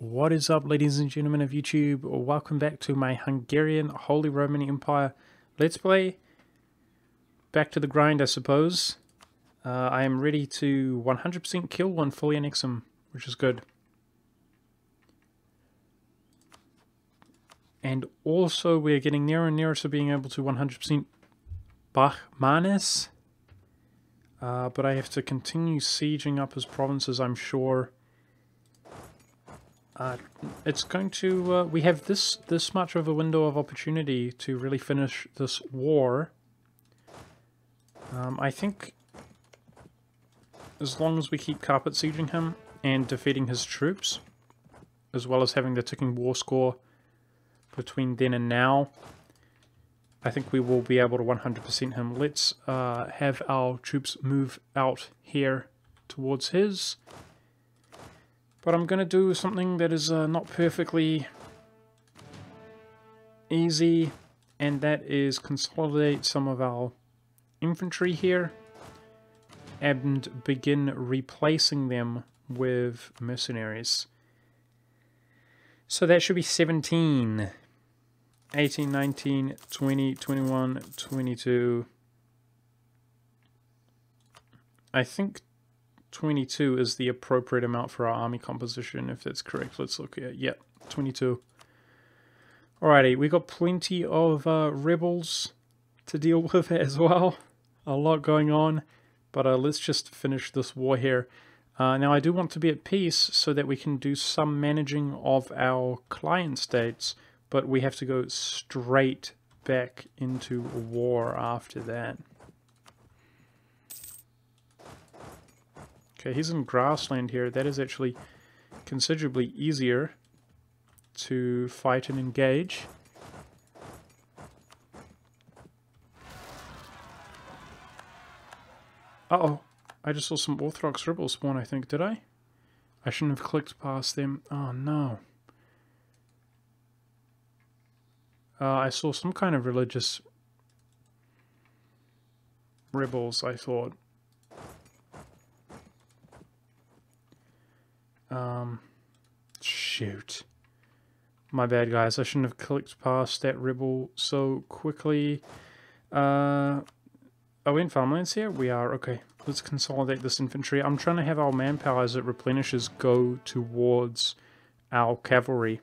What is up, ladies and gentlemen of YouTube? Welcome back to my Hungarian Holy Roman Empire Let's Play. Back to the grind, I suppose. I am ready to 100% kill and fully annex him, which is good. And also, we're getting nearer and nearer to being able to 100% Bachmanes. But I have to continue sieging up his provinces, I'm sure. It's going to, we have this much of a window of opportunity to really finish this war. I think as long as we keep carpet sieging him and defeating his troops, as well as having the ticking war score between then and now, I think we will be able to 100% him. Let's have our troops move out here towards his. But I'm going to do something that is not perfectly easy, and that is consolidate some of our infantry here and begin replacing them with mercenaries. So that should be 17, 18, 19, 20, 21, 22. I think 22 is the appropriate amount for our army composition, if that's correct. Let's look at, yeah, 22. Alrighty, we got plenty of rebels to deal with as well. A lot going on, but let's just finish this war here. Now I do want to be at peace so that we can do some managing of our client states, but we have to go straight back into war after that. Okay, he's in grassland here. That is actually considerably easier to fight and engage. Uh-oh. I just saw some Orthodox rebels spawn, I think. Did I? I shouldn't have clicked past them. Oh, no. I saw some kind of religious rebels, I thought. Shoot. My bad, guys. I shouldn't have clicked past that rebel so quickly. Are we in farmlands here? We are. Okay. Let's consolidate this infantry. I'm trying to have our manpower as it replenishes go towards our cavalry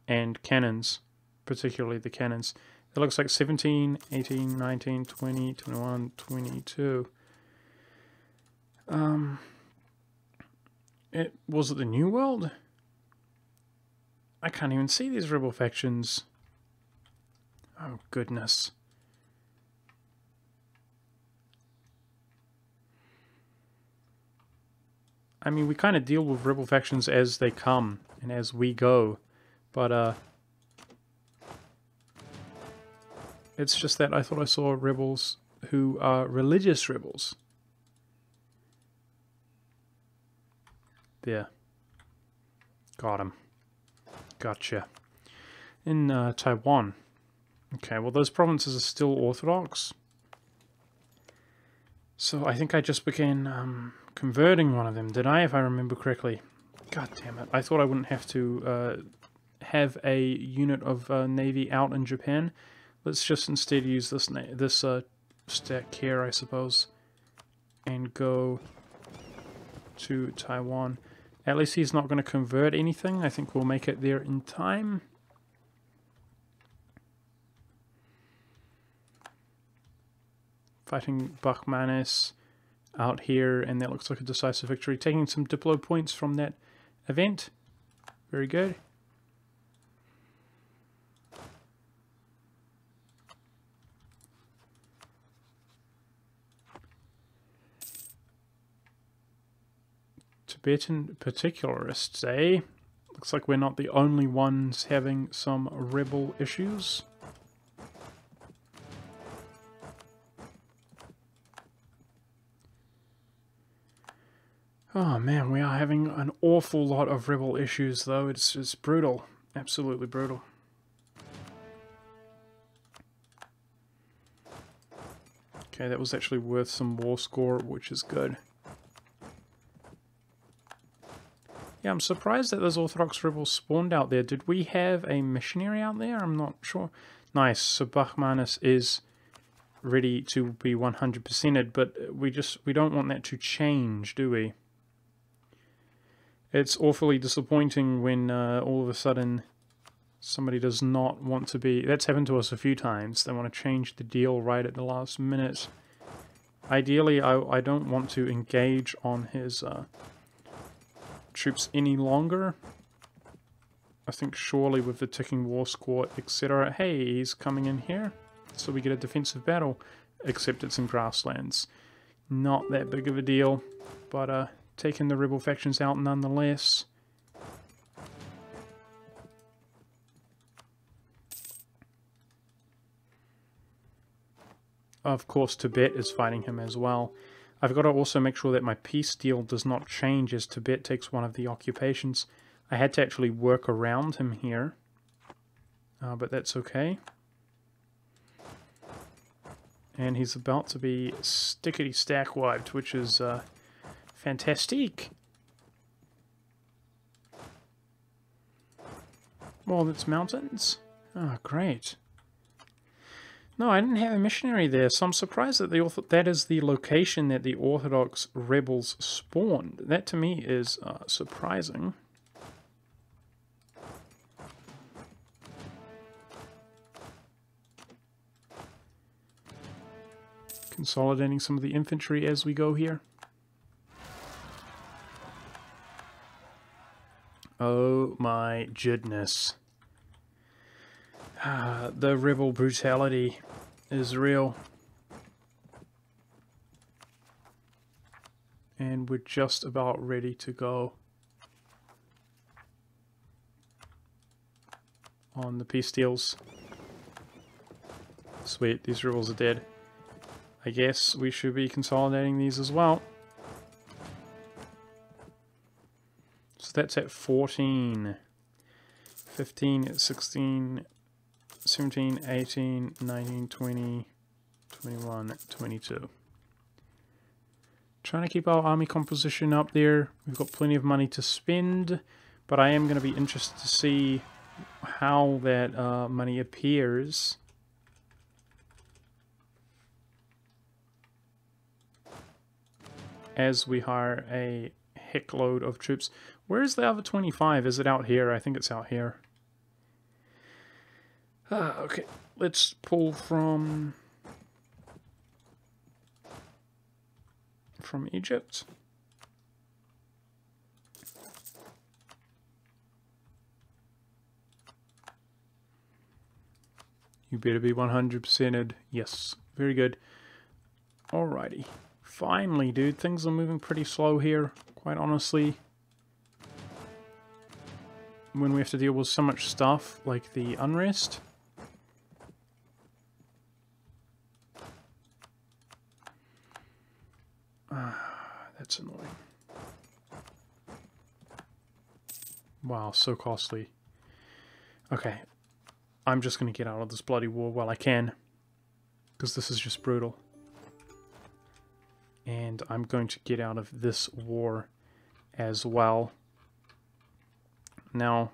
and cannons. Particularly the cannons. It looks like 17, 18, 19, 20, 21, 22. Was it the New World? I can't even see these rebel factions. Oh, goodness. I mean, we kind of deal with rebel factions as they come and as we go, but it's just that I thought I saw rebels who are religious rebels. There. Got him. Gotcha. In Taiwan. Okay, well those provinces are still Orthodox. So I think I just began converting one of them, did I, if I remember correctly? God damn it. I thought I wouldn't have to have a unit of navy out in Japan. Let's just instead use this stack here, I suppose, and go to Taiwan. At least he's not going to convert anything. I think we'll make it there in time. Fighting Bachmanes out here, and that looks like a decisive victory. Taking some Diplo points from that event. Very good. Tibetan particularists, eh? Looks like we're not the only ones having some rebel issues. Oh man, we are having an awful lot of rebel issues though. It's brutal. Absolutely brutal. Okay, that was actually worth some war score, which is good. Yeah, I'm surprised that those Orthodox rebels spawned out there. Did we have a missionary out there? I'm not sure. Nice, so Bachmanus is ready to be 100%ed, but we don't want that to change, do we? It's awfully disappointing when all of a sudden somebody does not want to be... That's happened to us a few times. They want to change the deal right at the last minute. Ideally, I don't want to engage on his troops any longer. I think surely with the ticking war score, etc. Hey, he's coming in here, so we get a defensive battle, except it's in grasslands. Not that big of a deal, but taking the rebel factions out nonetheless. Of course, Tibet is fighting him as well. I've got to also make sure that my peace deal does not change as Tibet takes one of the occupations. I had to actually work around him here, but that's okay. And he's about to be stickety-stack wiped, which is fantastic. Well, it's mountains. Oh, great. No, I didn't have a missionary there, so I'm surprised that that is the location that the Orthodox rebels spawned. That to me is surprising. Consolidating some of the infantry as we go here. Oh my goodness. The rebel brutality is real. And we're just about ready to go on the peace deals. Sweet, these rebels are dead. I guess we should be consolidating these as well. So that's at 14, 15, 16, 17, 18, 19, 20, 21, 22. Trying to keep our army composition up there. We've got plenty of money to spend, but I am going to be interested to see how that money appears. As we hire a heckload of troops. Where is the other 25? Is it out here? I think it's out here. Okay, let's pull from Egypt. You better be 100%ed. Yes, very good. Alrighty. Finally, dude, things are moving pretty slow here, quite honestly. When we have to deal with so much stuff, like the unrest. That's annoying. Wow, so costly. Okay, I'm just going to get out of this bloody war while I can, because this is just brutal. And I'm going to get out of this war as well. Now,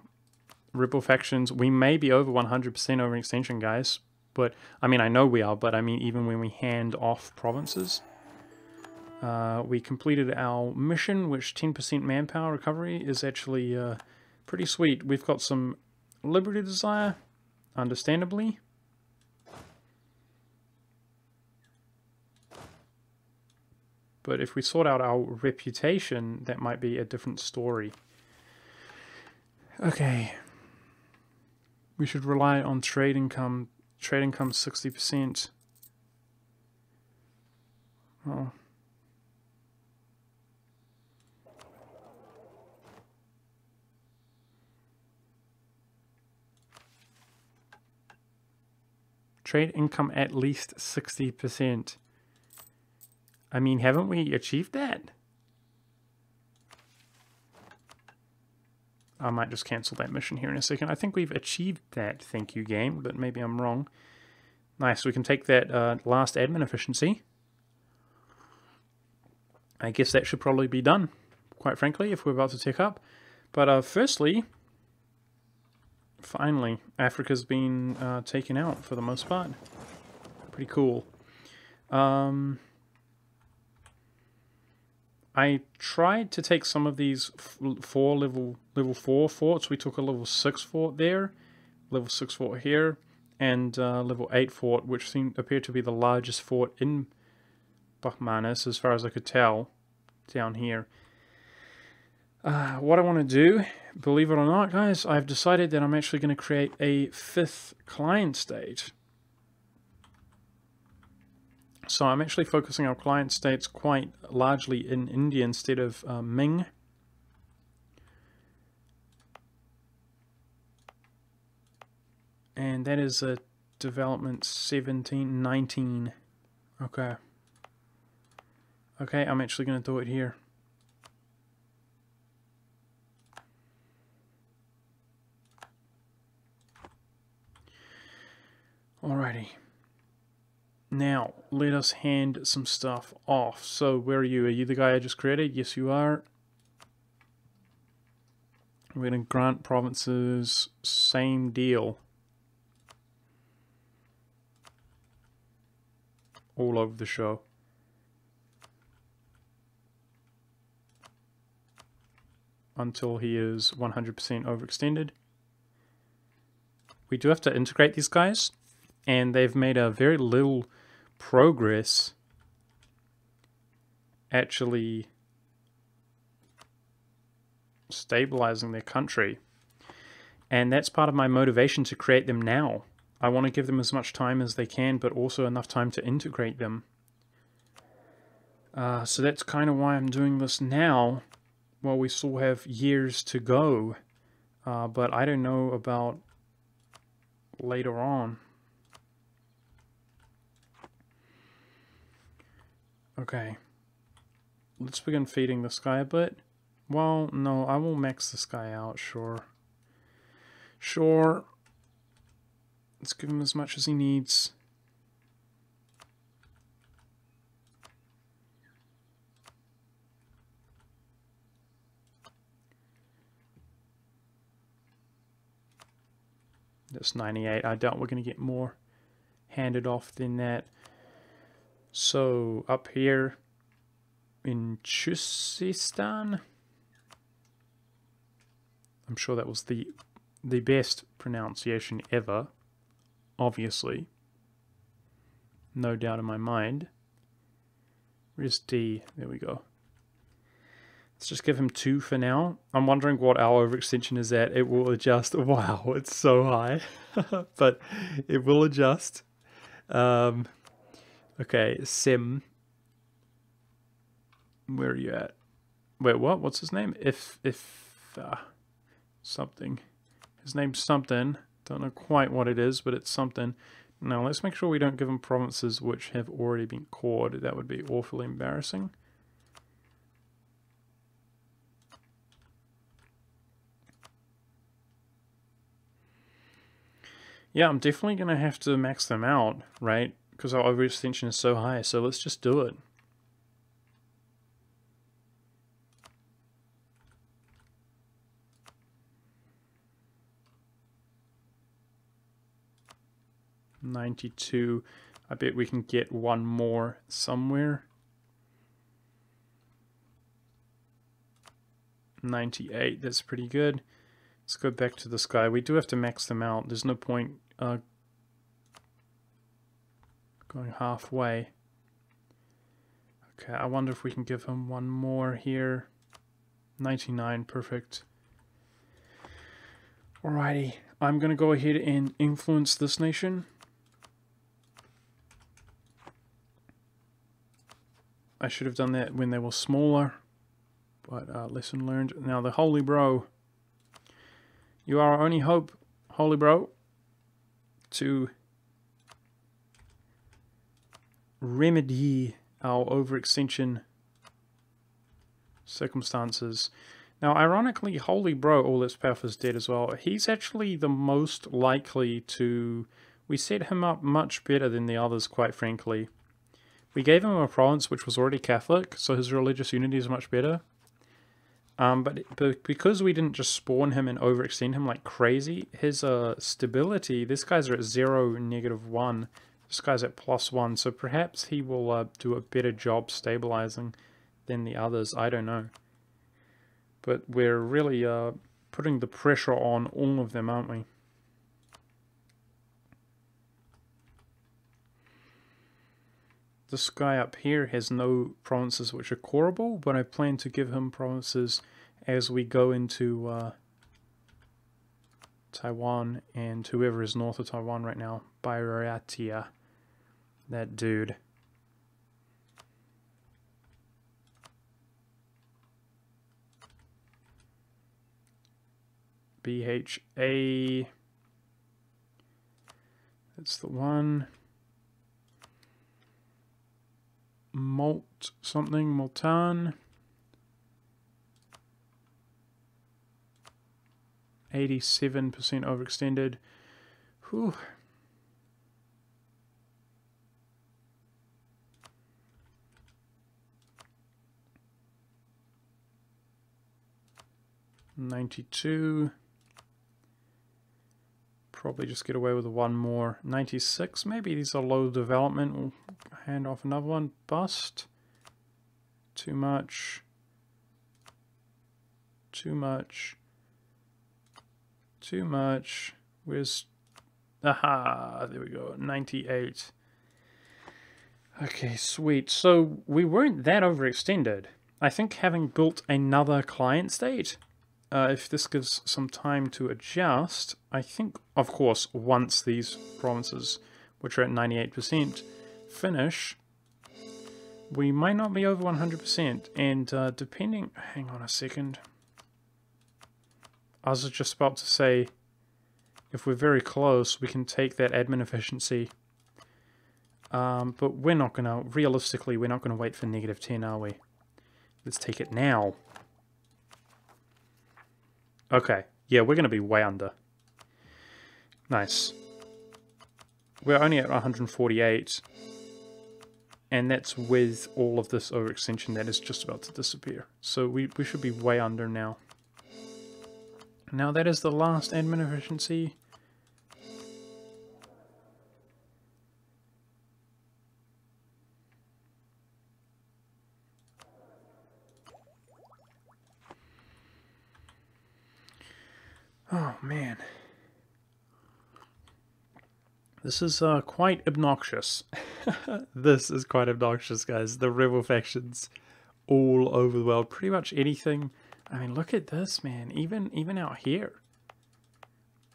rebel factions, we may be over 100% overextension, guys. But, I mean, I know we are, but I mean, even when we hand off provinces. We completed our mission, which 10% manpower recovery is actually pretty sweet. We've got some liberty desire, understandably. But if we sort out our reputation, that might be a different story. Okay. We should rely on trade income. Trade income 60%. Oh. Trade income at least 60%. I mean, haven't we achieved that? I might just cancel that mission here in a second. I think we've achieved that, thank you game, but maybe I'm wrong. Nice, we can take that last admin efficiency. I guess that should probably be done, quite frankly, if we're about to tick up. But firstly, finally, Africa's been taken out for the most part. Pretty cool. I tried to take some of these level 4 forts. We took a level 6 fort there, level 6 fort here, and level 8 fort, which appeared to be the largest fort in Bachmanis, as far as I could tell, down here. What I want to do, believe it or not, guys, I've decided that I'm actually going to create a 5th client state. So I'm actually focusing our client states quite largely in India instead of Ming. And that is a development 1719. Okay. Okay, I'm actually going to do it here. Alrighty. Now, let us hand some stuff off. So, where are you? Are you the guy I just created? Yes, you are. We're going to grant provinces, same deal. All over the show. Until he is 100% overextended. We do have to integrate these guys, and they've made a very little progress actually stabilizing their country, and that's part of my motivation to create them now. I want to give them as much time as they can, but also enough time to integrate them. So that's kind of why I'm doing this now, while we still have years to go, but I don't know about later on. Okay, let's begin feeding this guy a bit. Well, no, I will max this guy out, sure. Sure. Let's give him as much as he needs. That's 98. I doubt we're going to get more handed off than that. So, up here in Chusistan, I'm sure that was the best pronunciation ever, obviously. No doubt in my mind. Where's D? There we go. Let's just give him 2 for now. I'm wondering what our overextension is at. It will adjust. Wow, it's so high. But it will adjust. Okay, Sim. Where are you at? Wait, what? What's his name? Something. His name's something. Don't know quite what it is, but it's something. Now, let's make sure we don't give him provinces which have already been cored. That would be awfully embarrassing. Yeah, I'm definitely going to have to max them out, right? Because our overextension is so high, so let's just do it. $92. I bet we can get one more somewhere. 98, that's pretty good. Let's go back to this guy. We do have to max them out. There's no point going halfway. Okay, I wonder if we can give him one more here. 99, perfect. Alrighty, I'm going to go ahead and influence this nation. I should have done that when they were smaller, but lesson learned. Now the Holy Bro. You are our only hope, Holy Bro, to remedy our overextension circumstances. Now, ironically, Holy Bro, all its path is dead as well. He's actually the most likely to... We set him up much better than the others, quite frankly. We gave him a province which was already Catholic, so his religious unity is much better. But because we didn't just spawn him and overextend him like crazy, his stability, this guy's are at 0, -1. This guy's at +1, so perhaps he will do a better job stabilizing than the others. I don't know. But we're really putting the pressure on all of them, aren't we? This guy up here has no provinces which are coreable, but I plan to give him provinces as we go into Taiwan and whoever is north of Taiwan right now. Bayratia. That dude. BHA. That's the one. Malt something, Multan. 87% overextended. Whew. $92. Probably just get away with one more. 96, maybe these are low development. We'll hand off another one. Bust. Too much. Too much. Too much. Where's... Aha! There we go. 98. Okay, sweet. So we weren't that overextended. I think having built another client state, if this gives some time to adjust, I think, of course, once these provinces, which are at 98%, finish, we might not be over 100%. And depending... Hang on a second. I was just about to say, if we're very close, we can take that admin efficiency. But we're not going to... Realistically, we're not going to wait for -10, are we? Let's take it now. Okay, yeah, we're going to be way under. Nice. We're only at 148. And that's with all of this overextension that is just about to disappear. So we should be way under now. Now that is the last admin efficiency. Oh, man. This is quite obnoxious. This is quite obnoxious, guys. The rebel factions all over the world. Pretty much anything. I mean, look at this, man. Even out here.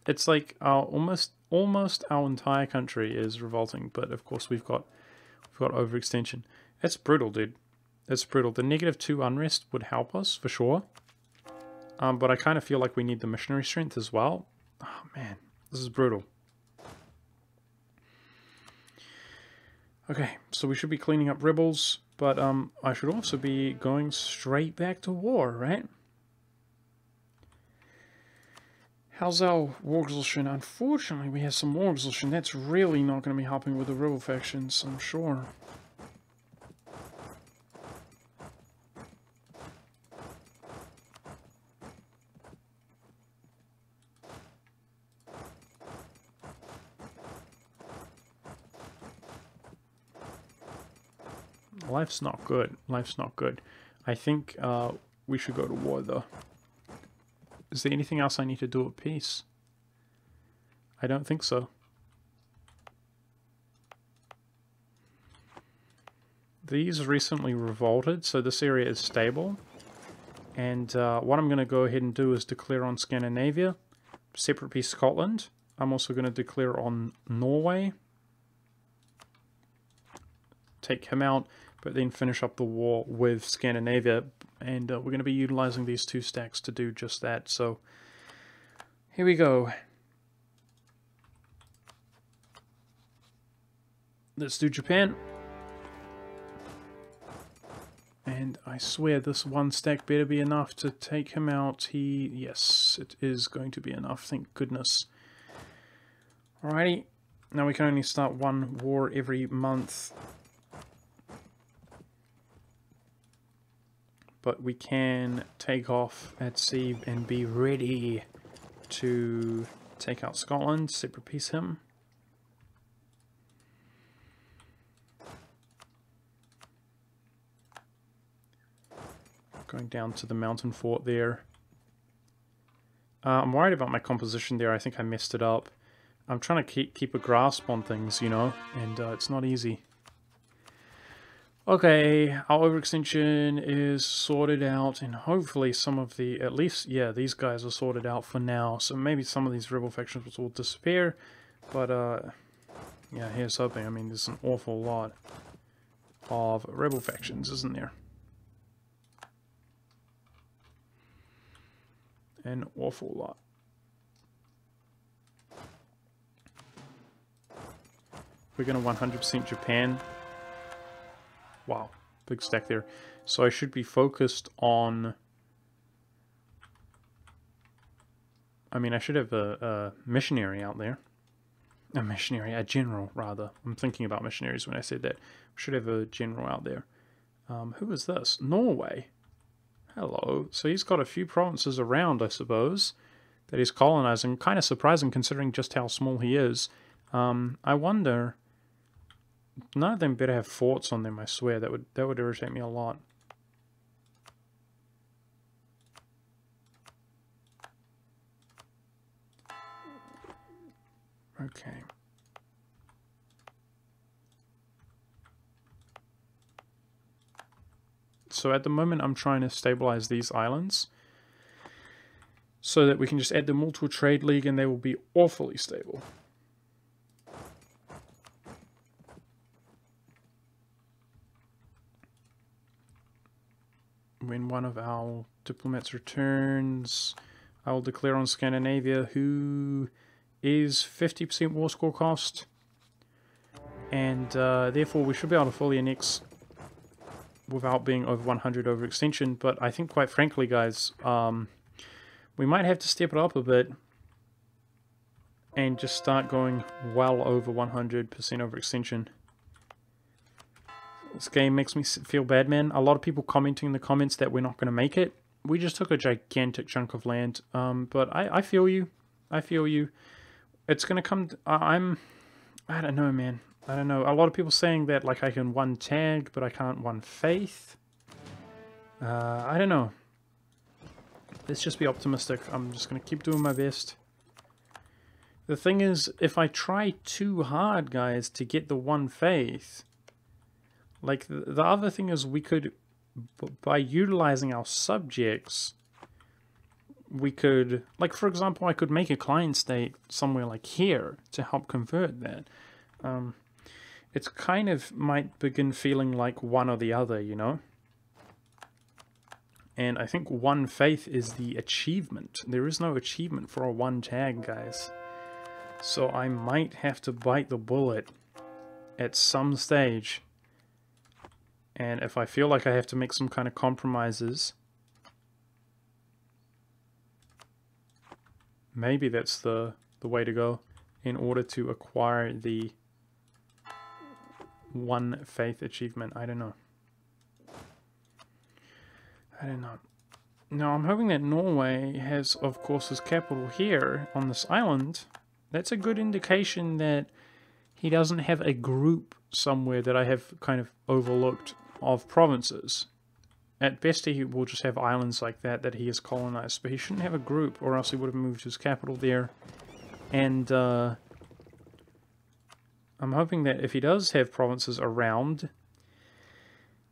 It's like almost our entire country is revolting. But, of course, we've got overextension. That's brutal, dude. That's brutal. The -2 unrest would help us, for sure. But I kind of feel like we need the missionary strength as well. Oh, man. This is brutal. Okay, so we should be cleaning up rebels. But I should also be going straight back to war, right? How's our war exhaustion? Unfortunately, we have some war exhaustion. That's really not going to be helping with the rebel factions, I'm sure. Life's not good. Life's not good. I think we should go to war, though. Is there anything else I need to do at peace? I don't think so. These recently revolted, so this area is stable. And what I'm going to go ahead and do is declare on Scandinavia, separate peace Scotland. I'm also going to declare on Norway. Take him out, but then finish up the war with Scandinavia. And we're going to be utilizing these 2 stacks to do just that. So, here we go. Let's do Japan. And I swear this 1 stack better be enough to take him out. Yes, it is going to be enough, thank goodness. Alrighty, now we can only start 1 war every month. but we can take off at sea and be ready to take out Scotland, separate peace him. Going down to the mountain fort there. I'm worried about my composition there. I think I messed it up. I'm trying to keep a grasp on things, you know, and it's not easy. Okay, our overextension is sorted out, and hopefully some of the, at least, yeah, these guys are sorted out for now. So maybe some of these rebel factions will disappear, but yeah, here's hoping. I mean, there's an awful lot of rebel factions, isn't there? An awful lot. We're going to 100% Japan. Wow, big stack there. So I should be focused on... I mean, I should have a missionary out there. A missionary, a general, rather. I'm thinking about missionaries when I said that. We should have a general out there. Who is this? Norway. Hello. So he's got a few provinces around, I suppose, that he's colonizing. Kind of surprising considering just how small he is. I wonder... None of them better have forts on them, I swear. That would irritate me a lot. Okay. So at the moment I'm trying to stabilize these islands so that we can just add them all to a trade league and they will be awfully stable. When one of our diplomats returns, I will declare on Scandinavia, who is 50% war score cost, and therefore we should be able to fully annex without being over 100 overextension. But I think, quite frankly, guys, we might have to step it up a bit and just start going well over 100% overextension. This game makes me feel bad, man. A lot of people commenting in the comments that we're not going to make it. We just took a gigantic chunk of land. But I feel you. I feel you. It's going to come... I don't know, man. I don't know. A lot of people saying that, like, I can one tag, but I can't one faith. I don't know. Let's just be optimistic. I'm just going to keep doing my best. The thing is, if I try too hard, guys, to get the one faith... Like, the other thing is we could, by utilizing our subjects, we could, like, for example, I could make a client state somewhere like here to help convert that. It's kind of might begin feeling like one or the other, you know? And I think one faith is the achievement. There is no achievement for a one tag, guys. So I might have to bite the bullet at some stage. And if I feel like I have to make some kind of compromises, maybe that's the way to go in order to acquire the one faith achievement. I don't know. I don't know. Now, I'm hoping that Norway has, of course, his capital here on this island. That's a good indication that he doesn't have a group somewhere that I have kind of overlooked of provinces. At best, he will just have islands like that he has colonized, but he shouldn't have a group, or else he would have moved his capital there. And I'm hoping that if he does have provinces around,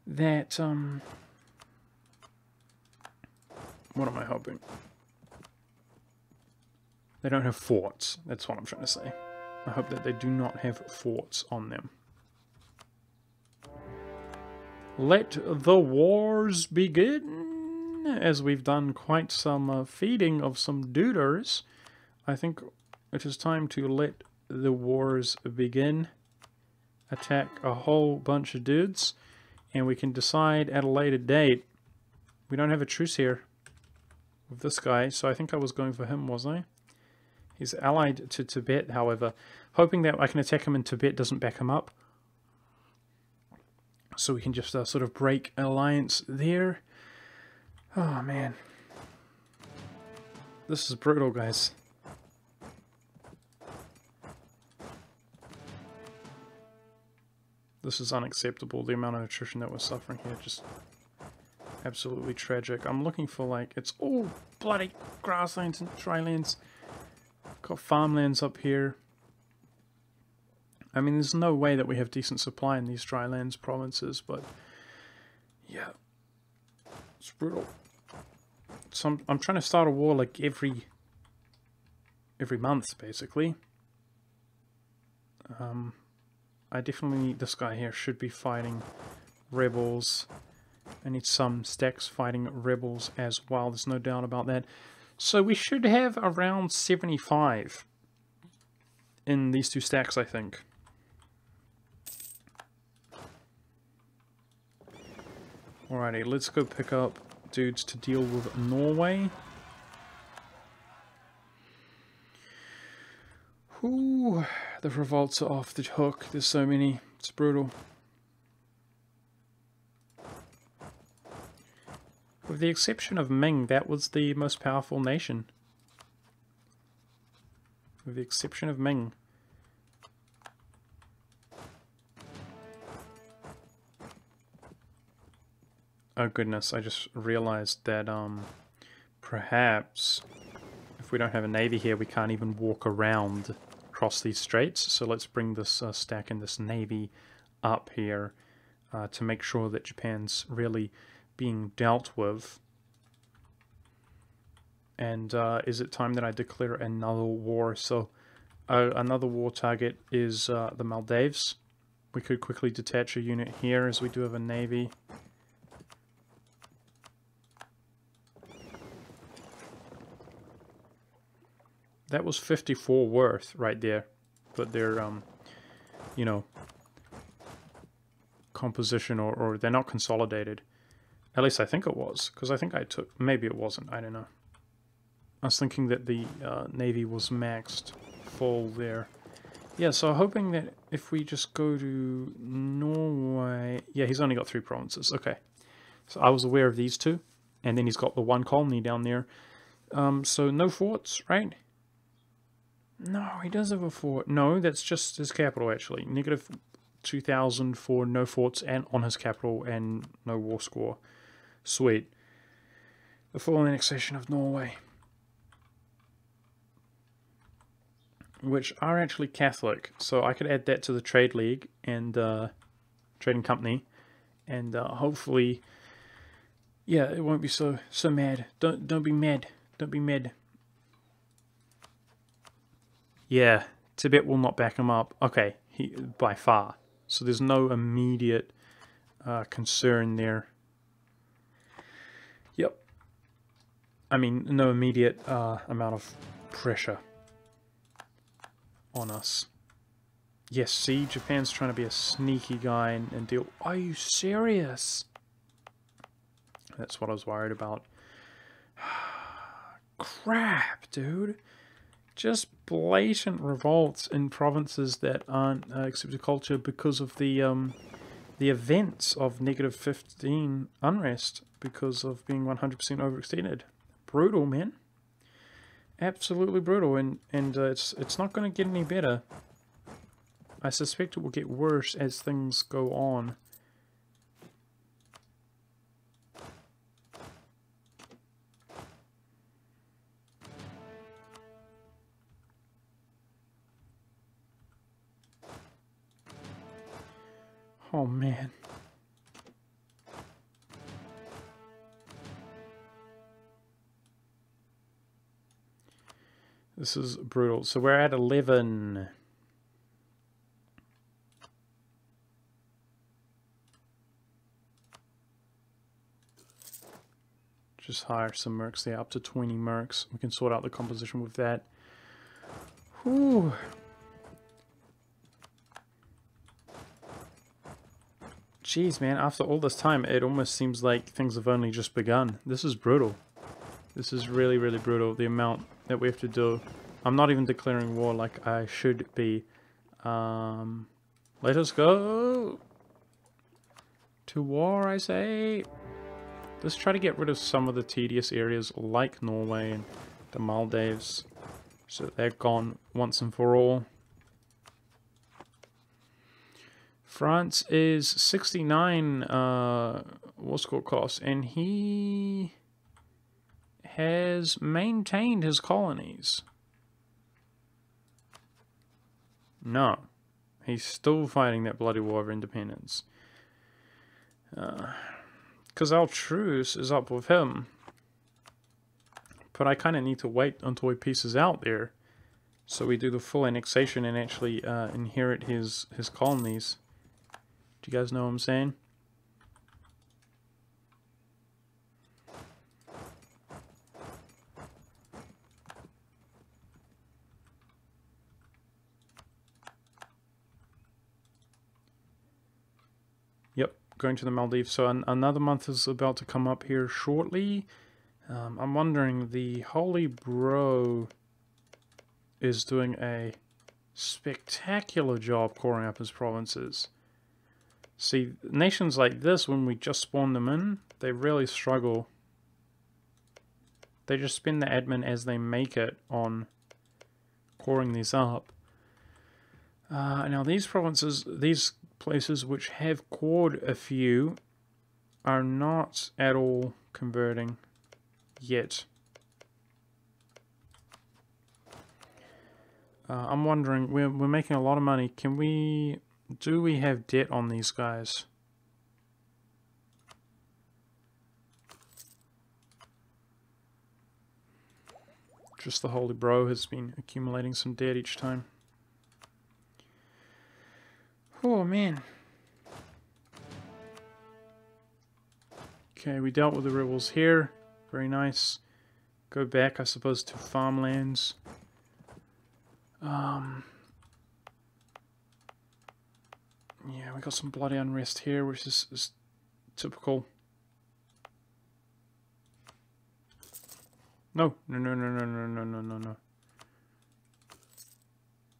that what am I hoping? They don't have forts. That's what I'm trying to say. I hope that they do not have forts on them. Let the wars begin, as we've done quite some feeding of some duders. I think it is time to let the wars begin. Attack a whole bunch of dudes, and we can decide at a later date. We don't have a truce here with this guy, so I think I was going for him, wasn't I? He's allied to Tibet, however, hoping that I can attack him and Tibet doesn't back him up. So we can just sort of break an alliance there. Oh man. This is brutal, guys. This is unacceptable, the amount of attrition that we're suffering here, just absolutely tragic. I'm looking for, like, it's all bloody grasslands and drylands. Got farmlands up here. I mean, there's no way that we have decent supply in these drylands provinces, but yeah, it's brutal. So I'm trying to start a war like every month, basically. I definitely need this guy here. Should be fighting rebels. I need some stacks fighting rebels as well. There's no doubt about that. So we should have around 75 in these two stacks, I think. Alrighty, let's go pick up dudes to deal with Norway. Ooh, the revolts are off the hook. There's so many. It's brutal. With the exception of Ming, that was the most powerful nation. With the exception of Ming. Oh goodness, I just realized that perhaps if we don't have a navy here, we can't even walk around across these straits. So let's bring this stack and this navy up here to make sure that Japan's really being dealt with. And is it time that I declare another war? So another war target is the Maldives. We could quickly detach a unit here as we do have a navy. That was 54 worth right there, but their, you know, composition or they're not consolidated. At least I think it was, because I think I took, maybe it wasn't, I don't know. I was thinking that the navy was maxed full there. Yeah, so hoping that if we just go to Norway, yeah, he's only got 3 provinces, okay. So I was aware of these two, and then he's got the 1 colony down there. So no forts, right? No, he does have a fort. No, that's just his capital, actually. Negative 2,000 for no forts and on his capital and no war score. Sweet. The full annexation of Norway. Which are actually Catholic. So I could add that to the Trade League and Trading Company. And hopefully, yeah, it won't be so mad. Don't be mad. Don't be mad. Yeah, Tibet will not back him up. Okay, by far. So there's no immediate concern there. Yep. I mean, no immediate amount of pressure on us. Yes, see, Japan's trying to be a sneaky guy and deal... Are you serious? That's what I was worried about. Crap, dude. Just blatant revolts in provinces that aren't accepted culture because of the events of negative 15 unrest because of being 100% overextended. Brutal, man. Absolutely brutal, and it's not going to get any better. I suspect it will get worse as things go on. Oh man. This is brutal. So we're at 11. Just hire some mercs there, up to 20 mercs. We can sort out the composition with that. Whew. Jeez, man, after all this time, it almost seems like things have only just begun. This is brutal. This is really, really brutal, the amount that we have to do. I'm not even declaring war like I should be. Let us go to war, I say. let's try to get rid of some of the tedious areas like Norway and the Maldives, so that they're gone once and for all. France is 69 war score cost, and he has maintained his colonies. No, he's still fighting that bloody war of independence. Because our truce is up with him. But I kind of need to wait until he pieces out there, so we do the full annexation and actually inherit his colonies. Do you guys know what I'm saying? Yep, going to the Maldives. So another month is about to come up here shortly. I'm wondering, the Holy Bro is doing a spectacular job coring up his provinces. See, nations like this, when we just spawn them in, they really struggle. They just spend the admin as they make it on coring these up. Now these provinces, these places which have cored a few, are not at all converting yet. I'm wondering, we're making a lot of money. Do we have debt on these guys? Just the Holy Bro has been accumulating some debt each time. Oh man. Okay, we dealt with the rebels here. Very nice. Go back, I suppose, to farmlands. Yeah, we got some bloody unrest here, which is typical. No.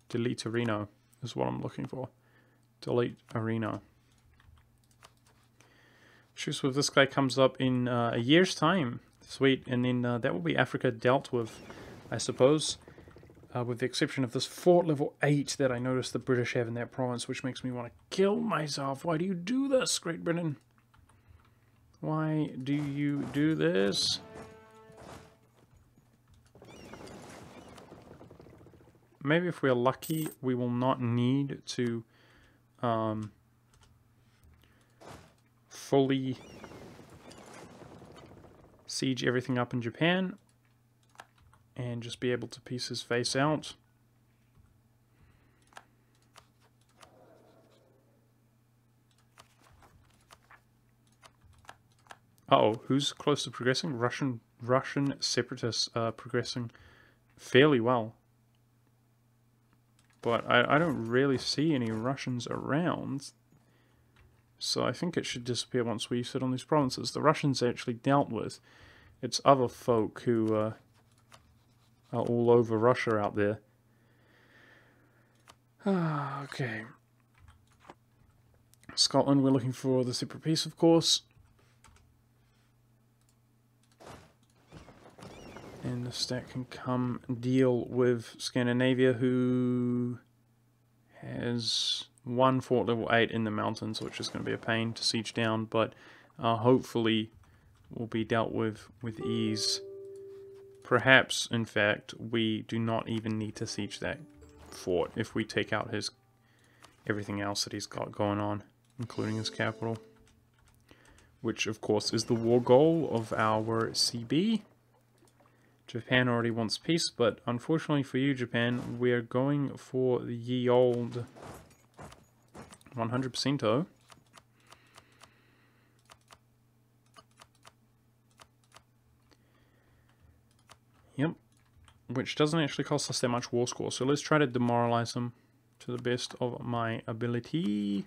Delete arena is what I'm looking for. Delete arena. Truce with this guy comes up in a year's time. Sweet, and then that will be Africa dealt with, I suppose. With the exception of this fort level 8 that I noticed the British have in that province, which makes me want to kill myself. Why do you do this, Great Britain? Why do you do this? Maybe if we're lucky, we will not need to fully siege everything up in Japan and just be able to piece his face out. Uh-oh, who's close to progressing? Russian separatists are progressing fairly well. But I don't really see any Russians around. So I think it should disappear once we sit on these provinces. The Russians actually dealt with. It's other folk who are all over Russia out there. Okay. Scotland, we're looking for the separate peace, of course. And the stack can come deal with Scandinavia, who has one fort level 8 in the mountains, which is going to be a pain to siege down, but hopefully will be dealt with ease. Perhaps, in fact, we do not even need to siege that fort if we take out his everything else that he's got going on, including his capital, which of course is the war goal of our CB. Japan already wants peace, but unfortunately for you, Japan, we're going for the ye old 100%. Yep, which doesn't actually cost us that much war score, so let's try to demoralize them to the best of my ability.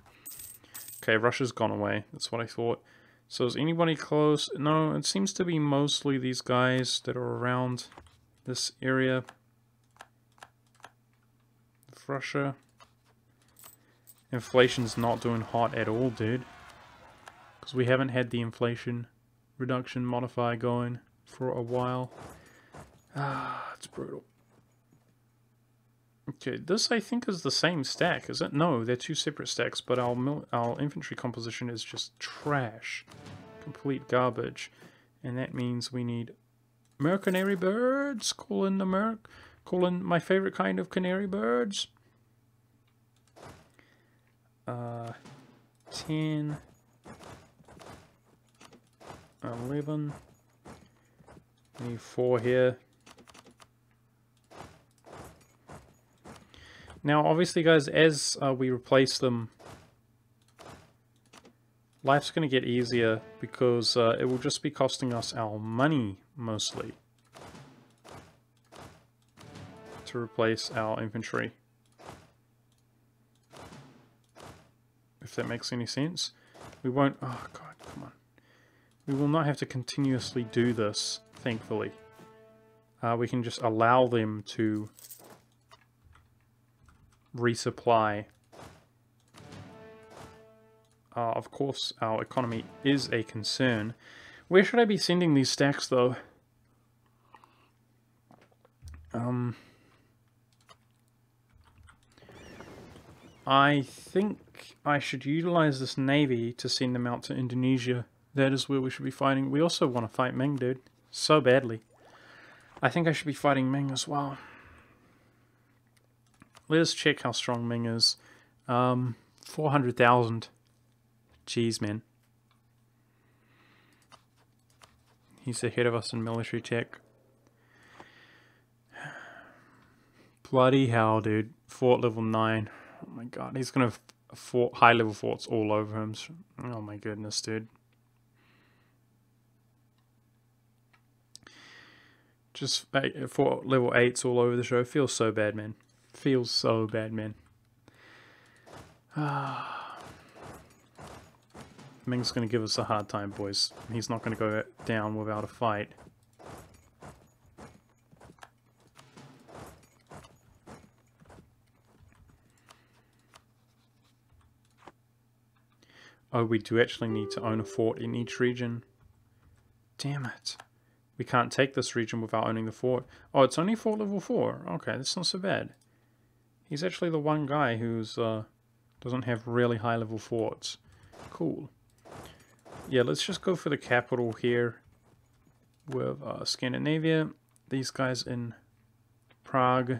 Okay, Russia's gone away, that's what I thought. So is anybody close? No, it seems to be mostly these guys that are around this area of Russia. Inflation's not doing hot at all, dude. Because we haven't had the inflation reduction modifier going for a while. It's brutal. Okay, this I think is the same stack, is it? No, they're two separate stacks, but our infantry composition is just trash. Complete garbage. And that means we need mercenary birds. Call in my favorite kind of canary birds. 10, 11. Need 4 here. Now, obviously, guys, as we replace them, life's going to get easier because it will just be costing us our money, mostly, to replace our infantry. If that makes any sense. We won't... Oh, God, come on. We will not have to continuously do this, thankfully. We can just allow them to resupply. Of course, our economy is a concern. Where should I be sending these stacks, though? I think I should utilize this navy to send them out to Indonesia. That is where we should be fighting. We also want to fight Ming, dude. So badly. I think I should be fighting Ming as well. Let's check how strong Ming is. 400,000. Jeez, man. He's ahead of us in military tech. Bloody hell, dude. Fort level 9. Oh my god, he's gonna have high level forts all over him. Oh my goodness, dude. Just fort level 8s all over the show. Feels so bad, man. Feels so bad, man. Ming's gonna give us a hard time, boys. He's not gonna go down without a fight. Oh, we do actually need to own a fort in each region. Damn it. We can't take this region without owning the fort. Oh, it's only fort level 4. Okay, that's not so bad. He's actually the one guy who's doesn't have really high level forts. Cool. Yeah, let's just go for the capital here with Scandinavia. These guys in Prague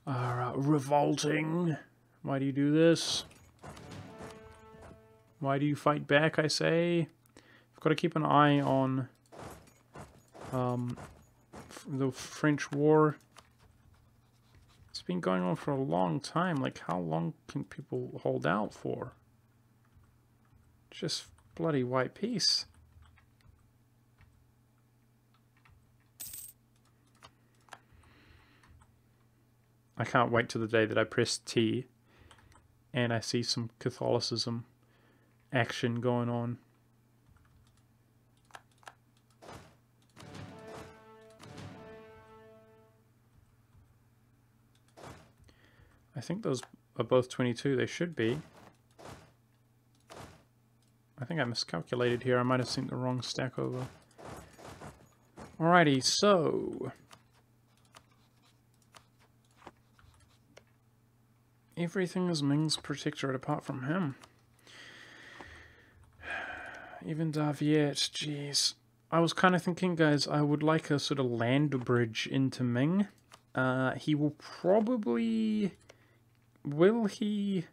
are revolting. Why do you do this? Why do you fight back, I say? I've got to keep an eye on the French War. It's been going on for a long time. Like, how long can people hold out for? Just bloody white peace. I can't wait till the day that I press T and I see some Catholicism action going on. I think those are both 22. They should be. I think I miscalculated here. I might have sent the wrong stack over. Alrighty, so everything is Ming's protectorate apart from him. Even Daviet, jeez. I was kind of thinking, guys, I would like a sort of land bridge into Ming. He will probably... Will he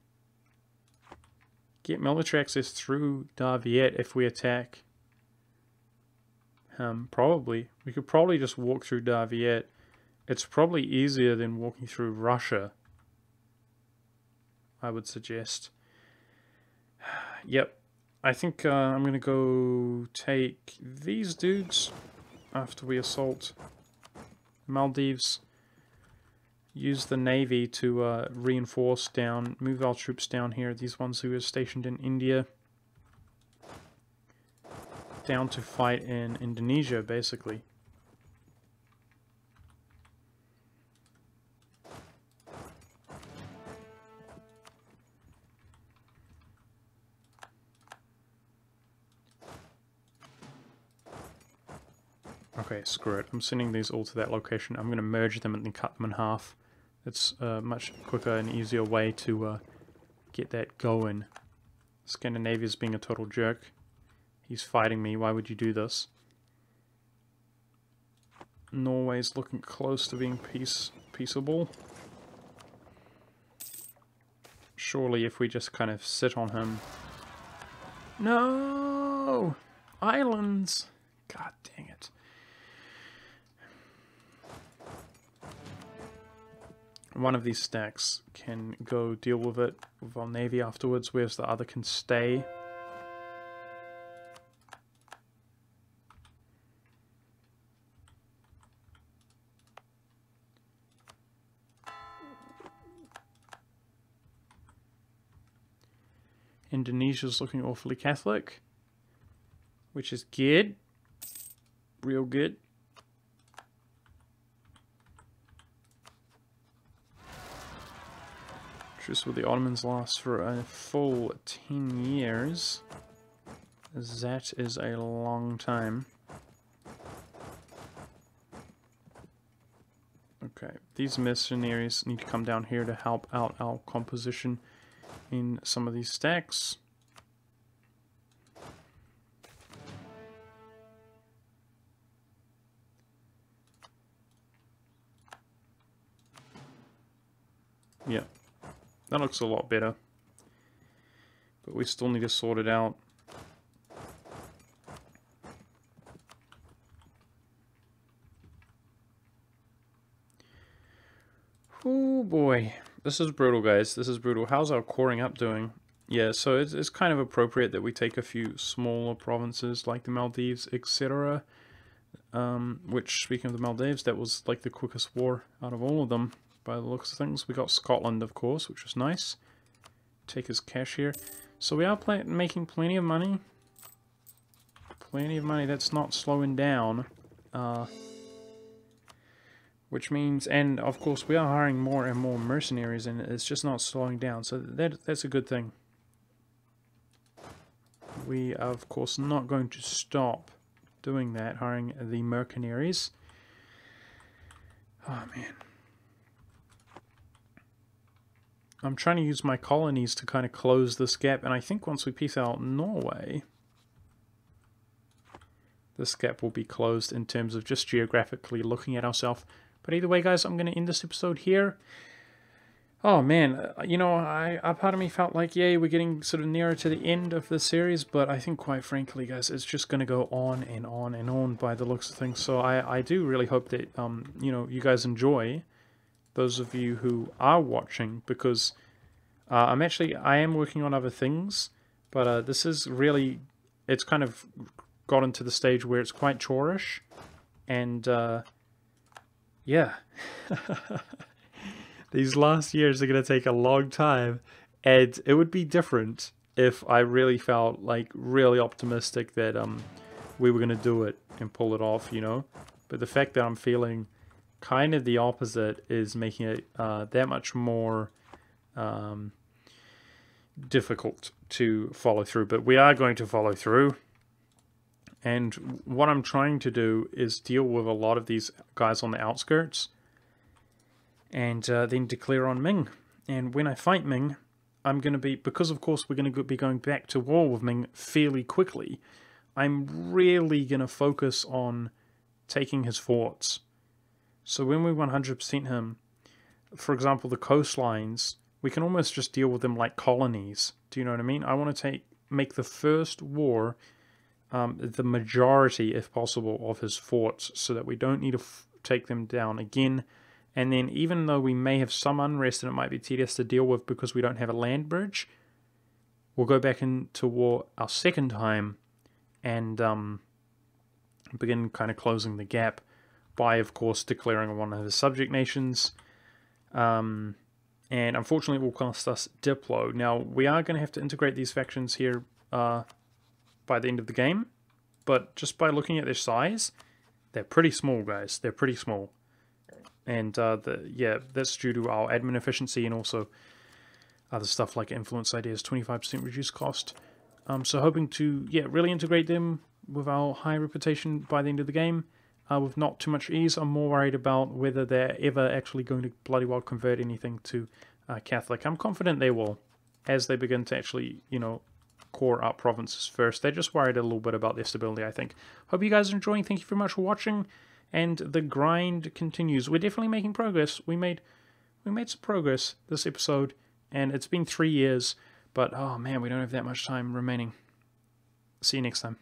get military access through Daviet if we attack him? Probably. We could probably just walk through Daviet. It's probably easier than walking through Russia, I would suggest. Yep. I think I'm going to go take these dudes after we assault Maldives. Use the navy to reinforce down, move our troops down here, these ones who are stationed in India. Down to fight in Indonesia, basically. Okay, screw it. I'm sending these all to that location. I'm going to merge them and then cut them in half. It's a much quicker and easier way to get that going. Scandinavia's being a total jerk. He's fighting me. Why would you do this? Norway's looking close to being peaceable. Surely if we just kind of sit on him... No! Islands! God dang it. One of these stacks can go deal with it with our navy afterwards, whereas the other can stay. Indonesia's looking awfully Catholic, which is good. Real good. Truce with the Ottomans lasts for a full 10 years. That is a long time. Okay, these mercenaries need to come down here to help out our composition in some of these stacks. Yeah. That looks a lot better. But we still need to sort it out. Oh boy. This is brutal, guys. This is brutal. How's our coring up doing? Yeah, so it's kind of appropriate that we take a few smaller provinces like the Maldives, etc. Which, speaking of the Maldives, that was like the quickest war out of all of them. By the looks of things, we got Scotland, of course, which was nice. Take his cash here. So we are making plenty of money. Plenty of money. That's not slowing down. Which means, and of course, we are hiring more and more mercenaries, and it's just not slowing down. So that's a good thing. We are, of course, not going to stop doing that, hiring the mercenaries. Oh, man. I'm trying to use my colonies to kind of close this gap, and I think once we peace out Norway, this gap will be closed in terms of just geographically looking at ourselves. But either way, guys, I'm going to end this episode here. Oh, man, you know, a part of me felt like, yay, we're getting sort of nearer to the end of the series, but I think, quite frankly, guys, it's just going to go on and on and on by the looks of things. So I do really hope that, you know, you guys enjoy, those of you who are watching, because I am working on other things, but this is really, it's kind of gotten to the stage where it's quite chorish, and yeah, these last years are going to take a long time, and it would be different if I really felt like really optimistic that we were going to do it and pull it off, you know, but the fact that I'm feeling kind of the opposite is making it that much more difficult to follow through. But we are going to follow through, and what I'm trying to do is deal with a lot of these guys on the outskirts, and then declare on Ming. And when I fight Ming, I'm going to be, because of course we're going to be going back to war with Ming fairly quickly, I'm really going to focus on taking his forts. So when we 100% him, for example, the coastlines, we can almost just deal with them like colonies. Do you know what I mean? I want to make the first war the majority, if possible, of his forts, so that we don't need to take them down again. And then even though we may have some unrest and it might be tedious to deal with because we don't have a land bridge, we'll go back into war our second time and begin kind of closing the gap by, of course, declaring one of the subject nations. And unfortunately, it will cost us Diplo. Now, we are going to have to integrate these factions here by the end of the game. But just by looking at their size, they're pretty small, guys. They're pretty small. And yeah, that's due to our admin efficiency and also other stuff like influence ideas, 25% reduced cost. So hoping to, yeah, really integrate them with our high reputation by the end of the game. with not too much ease. I'm more worried about whether they're ever actually going to bloody well convert anything to Catholic. I'm confident they will, as they begin to actually, you know, core up provinces first. They're just worried a little bit about their stability, I think. Hope you guys are enjoying. Thank you very much for watching, and the grind continues. We're definitely making progress. We made some progress this episode, and it's been 3 years, but oh man, we don't have that much time remaining. See you next time.